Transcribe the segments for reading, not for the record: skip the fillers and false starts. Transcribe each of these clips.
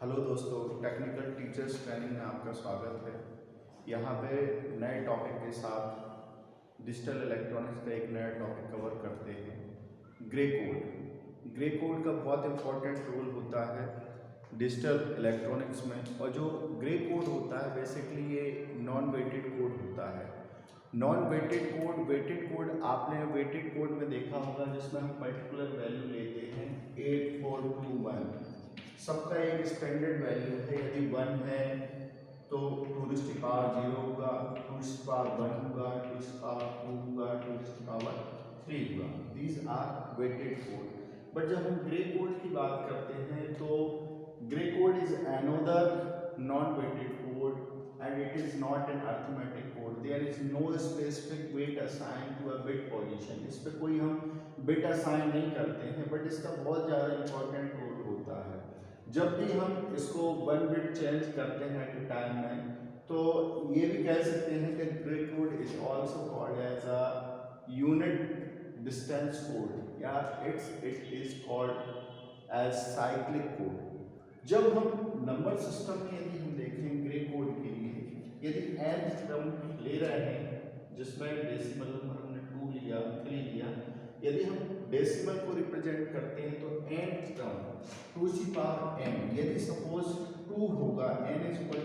Hello दोस्तों, technical teachers training में आपका स्वागत है। यहाँ पे नए टॉपिक के साथ डिजिटल इलेक्ट्रॉनिक्स का एक नया टॉपिक कवर करते हैं, ग्रे कोड। ग्रे कोड का बहुत इंपॉर्टेंट रोल होता है डिजिटल इलेक्ट्रॉनिक्स में। और जो ग्रे कोड होता है बेसिकली ये नॉन वेटेड कोड होता है। नॉन वेटेड कोड आपने वेटेड कोड में देखा होगा जिसमें हम पर्टिकुलर वैल्यू लेते हैं 8421। सबका एक स्टैंडर्ड वैल्यू है। यदि 1 है तो 2 की पावर 0 होगा, 2 की पावर 1 होगा, 2 की पावर 2 होगा, 2 की पावर 3 होगा। These are weighted code. But जब हम ग्रे कोड की बात करते हैं तो Gray code is another non weighted code and it is not an arithmetic code. There is no specific weight assigned to a bit position. इस पे कोई हम बिट असाइन नहीं करते हैं, बट इसका बहुत ज़्यादा इंपॉर्टेंट रोल होता है। जब भी हम इसको 1 बिट चेंज करते हैं एट ए टाइम में, तो ये भी कह सकते हैं कि grey code is also called as a unit distance code या it is called as cyclic code. जब हम नंबर सिस्टम में यदि हम देखें ग्रे कोड के लिए, यदि nth टर्म ले रहे हैं जिसमें डेसिमल नंबर हमने 2 लिया, 3 लिया, यदि हम डेसिमल को रिप्रेजेंट करते हैं तो nth टर्म 2 की पावर n, यदि सपोज 2 होगा, n इज इक्वल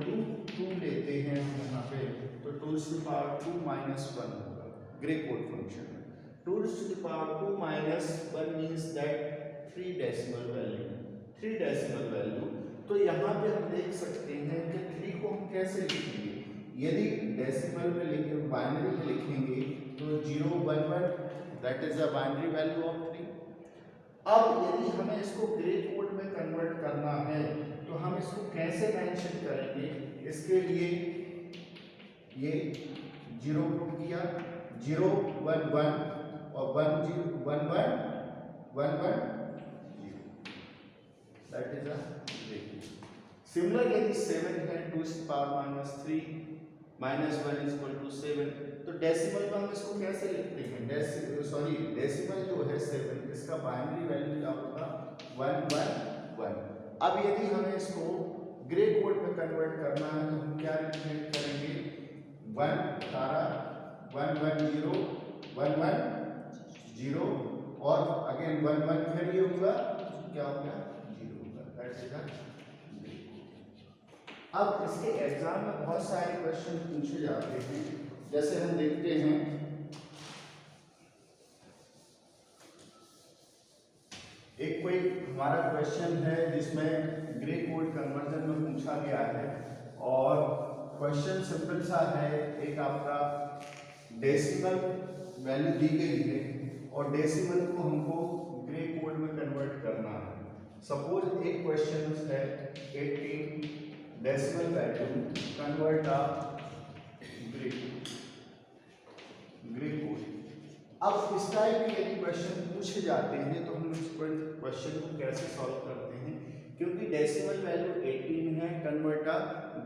टू 2 लेते हैं हम यहाँ पे, तो 2 की पावर 2 माइनस 1 होगा ग्रे कोड फंक्शन में। 2 की power 2 minus 1 means that 3 decimal value. तो यहाँ पे हम देख सकते हैं कि 3 को हम कैसे लिखेंगे। यदि डेसिमल में लिखेंगे, बाइनरी में लिखेंगे तो 0 1 1, that is a binary value of 3। अब यदि हमें इसको ग्रे कोड में कन्वर्ट करना है तो हम इसको कैसे मेंशन करेंगे। इसके लिए ये 0 पुट किया, 0 1 1 और 1 0 1 1 1 1 that is a grey code. Similar यदि 7 है, 2 की पावर -3 -1 इज इक्वल टू 7, तो डेसिमल में हम इसको कैसे लिखते हैं। डेसिमल जो है 7, इसका बाइनरी वैल्यू क्या होगा 1 1 1। अब यदि हमें इसको ग्रे कोड में कन्वर्ट करना है तो हम क्या रिप्रेजेंट करेंगे, 1 तारा 1 1 0 1 1 0 और अगेन 1 1 फिर ये होगा, क्या होगा 0 होगा। That is the. अब इसके एग्जाम में बहुत सारे क्वेश्चन पूछे जाते हैं, जैसे हम देखते हैं एक कोई हमारा क्वेश्चन है जिसमें ग्रे कोड कन्वर्जन में पूछा गया है और क्वेश्चन सिंपल सा है। एक आपका डेसिमल वैल्यू दी गई है और डेसिमल को हमको ग्रे कोड में कन्वर्ट करना है। सपोज एक क्वेश्चन है 18 decimal value convert grey code. अब इस टाइप के यदि क्वेश्चन पूछे जाते हैं तो हम इस क्वेश्चन को कैसे सॉल्व करते हैं, क्योंकि डेसिमल वैल्यू 18 है, कन्वर्ट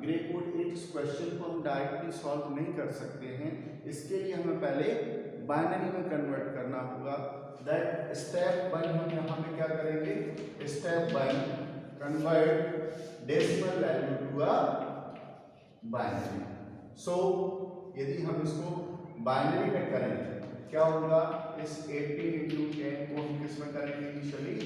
ग्रे कोड। इस क्वेश्चन को हम डायरेक्टली सॉल्व नहीं कर सकते हैं, इसके लिए हमें पहले बाइनरी में कन्वर्ट करना होगा। दैट स्टेप 1 हम यहाँ पे क्या करेंगे, step 1 convert decimal value to a binary. So यदि हम इसको बाइनरी में करेंगे क्या होगा, इस 18 × 10 को हम किस में करेंगे, इनिशियली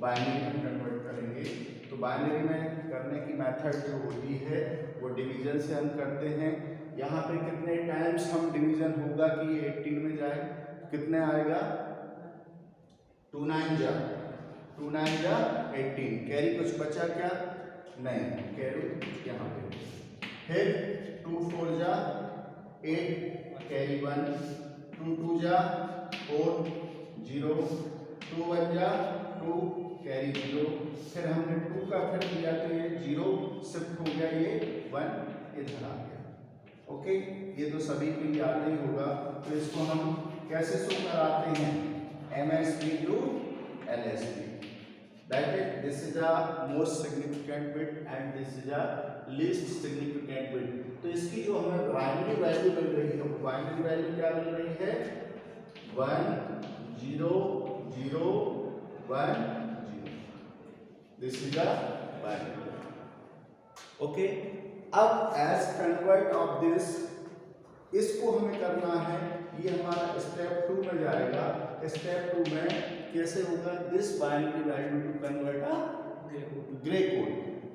बाइनरी में कन्वर्ट करेंगे। तो बाइनरी में करने की मेथड जो होती है वो डिवीजन से हम करते हैं। यहाँ पे कितने टाइम्स हम डिवीजन होगा कि 18 में जाए, कितने आएगा 2 9 जा 18, कैरी कुछ बचा क्या, नहीं, कैरी यहाँ पे। फिर 2 4 जा 8, कैरी 1, 2 2 जा 4 0, 2 1 जा 2, कैरी 0। फिर हमने 2 का फिर किया तो ये 0 शिफ्ट हो गया, ये 1 इधर आ गया। ओके, ये तो सभी के लिए आता ही होगा। तो इसको हम कैसे शो कराते हैं, MSB to LSB। That is, this is the most significant bit and this is the least significant bit। तो इसकी जो हमें बाइनरी वैल्यू मिल रही है, बाइनरी वैल्यू क्या मिल रही है 1 0 0 1 0। This is a binary. Okay, अब एज कन्वर्ट ऑफ दिस, इसको हमें करना है, ये हमारा स्टेप 2 में जाएगा। स्टेप 2 में कैसे होगा, this binary value to convert a Gray code.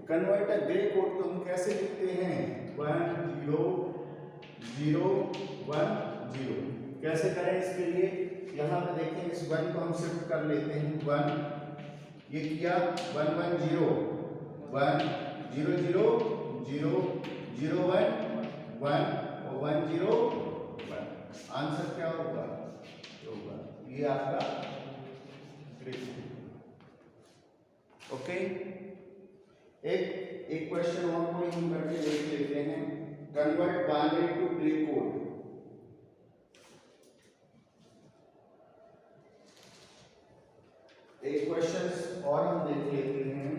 Convert a Gray code को हम कैसे लिखते हैं, 1 0 0 1 0। कैसे करें इसके लिए, यहाँ पे देखें, इस 1 को हम शिफ्ट कर लेते हैं, 1 ये किया, 1 1 0 1 0 0 0 0 1 1 और 1 0 1। आंसर क्या होगा, ये आपका ग्रे कोड। ओके, एक क्वेश्चन और को हम करके देख लेते हैं, convert binary to Gray code. एक क्वेश्चन और हम देख लेते हैं,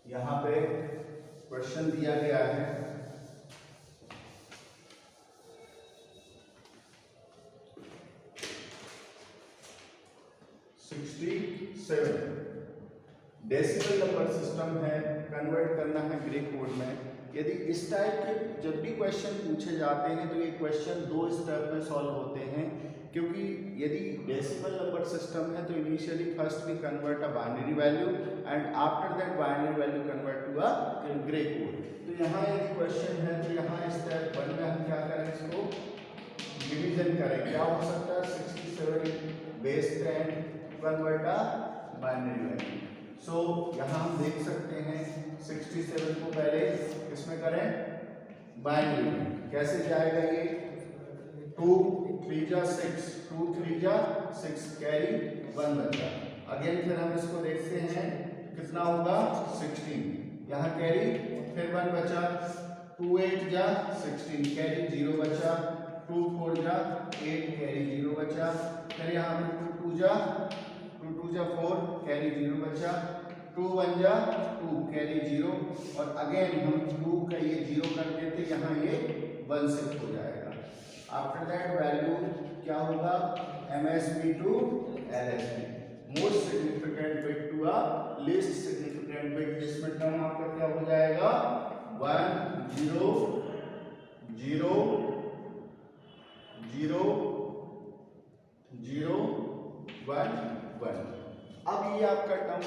यहां पे क्वेश्चन दिया गया है, डेसिमल नंबर सिस्टम है, कन्वर्ट करना है ग्रे कोड में। यदि इस टाइप के जब भी क्वेश्चन पूछे जाते हैं तो ये क्वेश्चन 2 स्टेप में सॉल्व होते हैं, क्योंकि यदि डेसिमल नंबर सिस्टम है तो initially first we convert a binary value and after that binary value convert to a Gray code. तो यहाँ यदि क्वेश्चन है तो यहाँ स्टेप 1 में हम क्या करें, इसको डिवीजन करें। क्या हो सकता है, 67 base 10 convert a binary value. So यहाँ हम देख सकते हैं 67 को पहले इसमें करें बाइनरी, कैसे जाएगा ये, 2 3 जा 6 2 3 जा 6 कैरी 1 बचा। अगेन फिर हम इसको देखते हैं कितना होगा, 16, यहाँ कैरी फिर 1 बचा, 2 8 जा 16 कैरी 0 बचा, 2 4 जा 8 कैरी 0 बचा, फिर यहाँ पे 2 2 जा 4 कैरी 0 बचा, 2 1 जा 2 कैरी 0, और अगेन हम 2 का ये 0 कर देते, यहाँ ये 1 शिफ्ट हो जाएगा। आफ्टर दैट वैल्यू क्या होगा, MSB to LSB, most significant bit to a least significant bit, जिसमें टर्म आपका क्या हो जाएगा, 1 0 0 0 0 1 1। अब ये आपका टर्म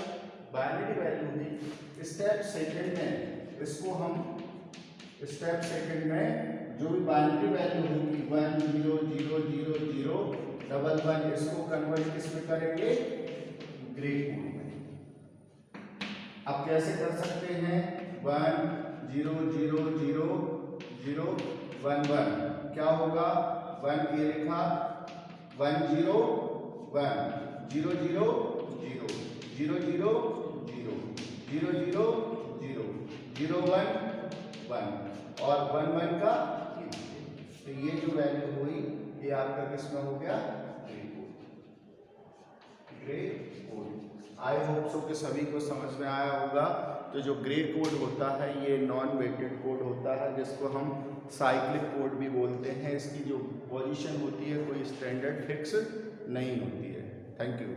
बाइनरी वैल्यू हुई। स्टेप सेकंड में इसको हम, स्टेप सेकंड में जो भी बाइनरी वैल्यू होगी 1 0 0 0 0 1 1, इसको कन्वर्ट किसमें करेंगे, ग्रे कोड में। अब कैसे कर सकते हैं, 1 0 0 0 0 1 1, क्या होगा, 1 ये लिखा, 1 0 1 0 0 0 0 0 0 0 0 0 0 1 1 और 1 1 का, तो ये जो वैल्यू हुई ये आपका किसमें हो गया, grey code. I hope so कि सभी को समझ में आया होगा। तो जो ग्रे कोड होता है ये नॉन वेटेड कोड होता है, जिसको हम साइक्लिक कोड भी बोलते हैं। इसकी जो पोजीशन होती है कोई स्टैंडर्ड फिक्स नहीं होती है। Thank you.